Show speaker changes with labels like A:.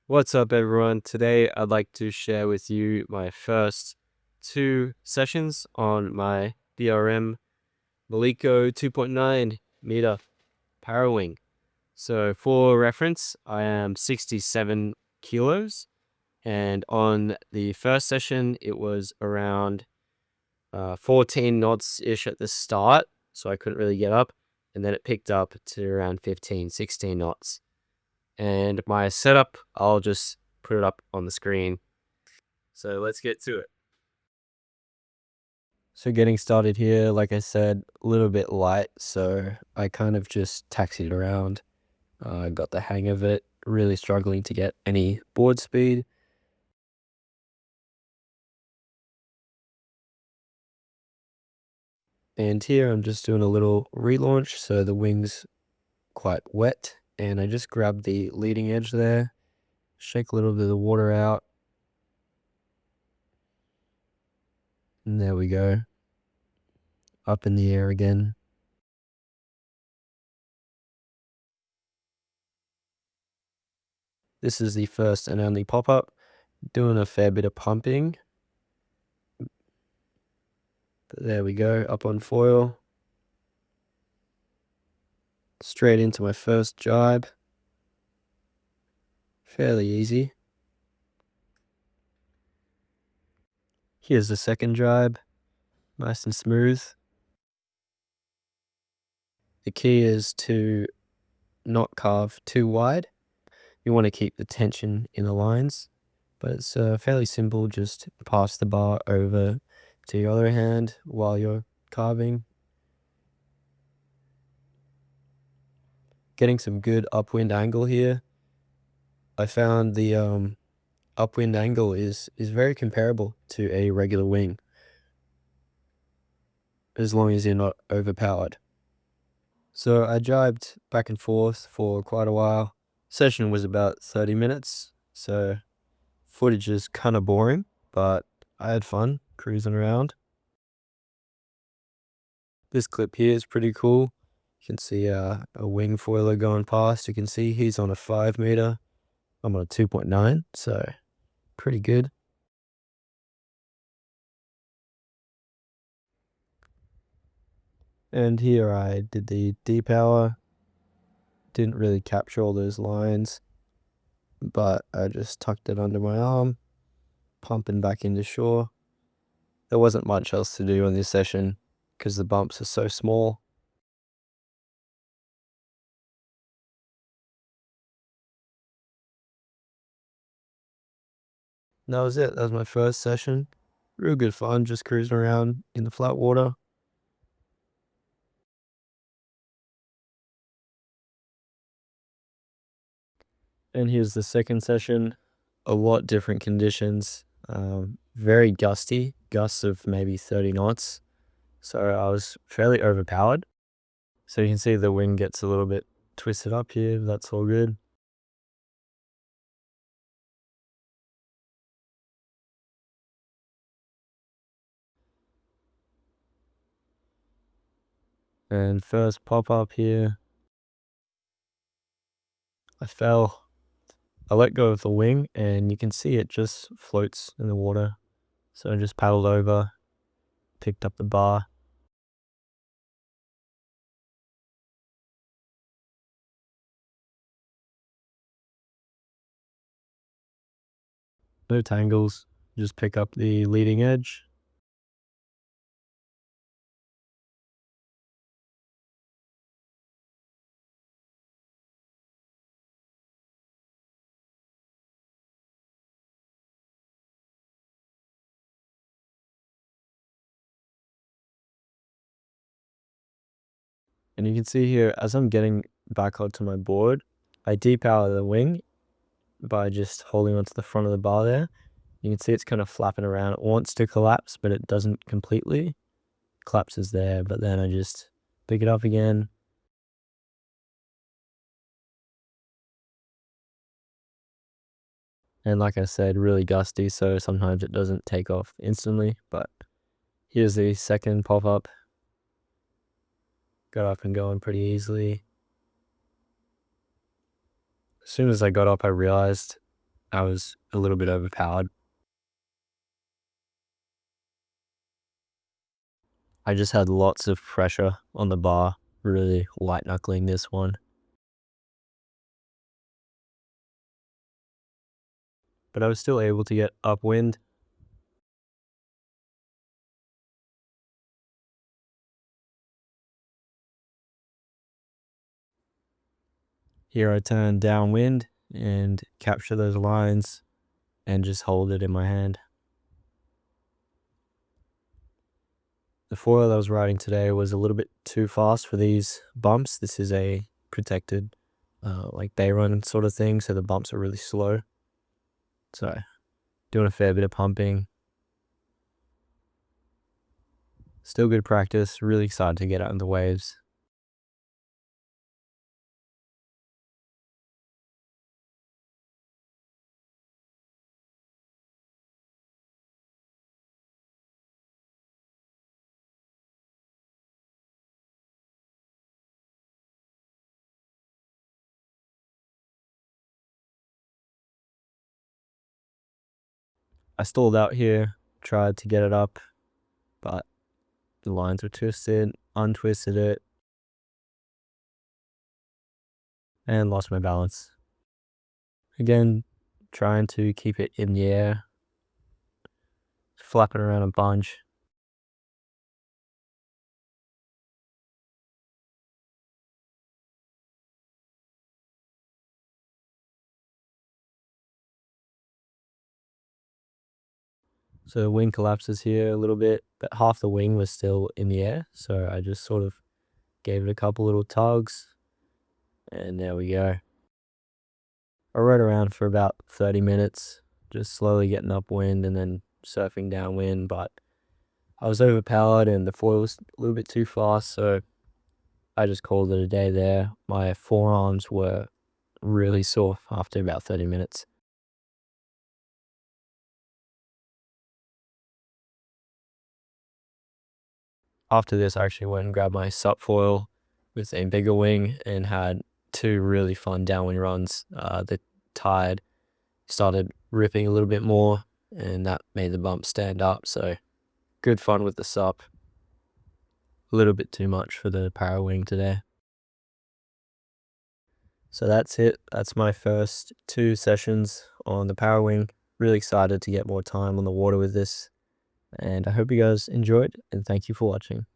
A: What's up, everyone? Today, I'd like to share with you my first 2 sessions on my BRM Maliko 2.9 meter parawing. So, for reference, I am 67 kilos, and on the first session, it was around 14 knots ish at the start, so I couldn't really get up, and then it picked up to around 15, 16 knots. And my setup, I'll just put it up on the screen. So let's get to it. So getting started here, like I said, a little bit light, so I kind of just taxied around. I got the hang of it, really struggling to get any board speed. And here I'm just doing a little relaunch, so the wing's quite wet, and I just grab the leading edge there, shake a little bit of the water out, and there we go. Up in the air again. This is the first and only pop-up, doing a fair bit of pumping. But there we go, up on foil. Straight into my first jibe. Fairly easy. Here's the second jibe. Nice and smooth. The key is to not carve too wide. You want to keep the tension in the lines, but it's fairly simple. Just pass the bar over to your other hand while you're carving. Getting some good upwind angle here. I found the upwind angle is very comparable to a regular wing, as long as you're not overpowered. So I jibed back and forth for quite a while. Session was about 30 minutes, so footage is kind of boring, but I had fun cruising around. This clip here is pretty cool. You can see a wing foiler going past. You can see he's on a 5 meter. I'm on a 2.9, so pretty good. And here I did the depower. Didn't really capture all those lines, but I just tucked it under my arm, pumping back into shore. There wasn't much else to do on this session because the bumps are so small. And that was it. That was my first session. Real good fun, just cruising around in the flat water. And here's the second session. A lot different conditions. Very gusty, gusts of maybe 30 knots. So I was fairly overpowered. So you can see the wing gets a little bit twisted up here. That's all good. And first pop up here, I fell. I let go of the wing and you can see it just floats in the water. So I just paddled over, picked up the bar. No tangles, just pick up the leading edge. And you can see here, as I'm getting back onto my board, I depower the wing by just holding onto the front of the bar there. You can see it's kind of flapping around. It wants to collapse, but it doesn't completely. Collapses there, but then I just pick it up again. And like I said, really gusty, so sometimes it doesn't take off instantly, but here's the second pop-up. Got up and going pretty easily. As soon as I got up, I realized I was a little bit overpowered. I just had lots of pressure on the bar, really white knuckling this one. But I was still able to get upwind. Here I turn downwind and capture those lines and just hold it in my hand. The foil I was riding today was a little bit too fast for these bumps. This is a protected like bay run sort of thing, so the bumps are really slow. So doing a fair bit of pumping. Still good practice, really excited to get out in the waves. I stalled out here, tried to get it up, but the lines were twisted, untwisted it, and lost my balance. Again, trying to keep it in the air, flapping around a bunch. So the wing collapses here a little bit, but half the wing was still in the air. So I just sort of gave it a couple little tugs, and there we go. I rode around for about 30 minutes, just slowly getting upwind and then surfing downwind, but I was overpowered and the foil was a little bit too fast, so I just called it a day there. My forearms were really sore after about 30 minutes. After this, I actually went and grabbed my sup foil with a bigger wing and had two really fun downwind runs. The tide started ripping a little bit more, and that made the bump stand up. So good fun with the sup. A little bit too much for the parawing today. So that's it. That's my first 2 sessions on the parawing. Really excited to get more time on the water with this. And I hope you guys enjoyed, and thank you for watching.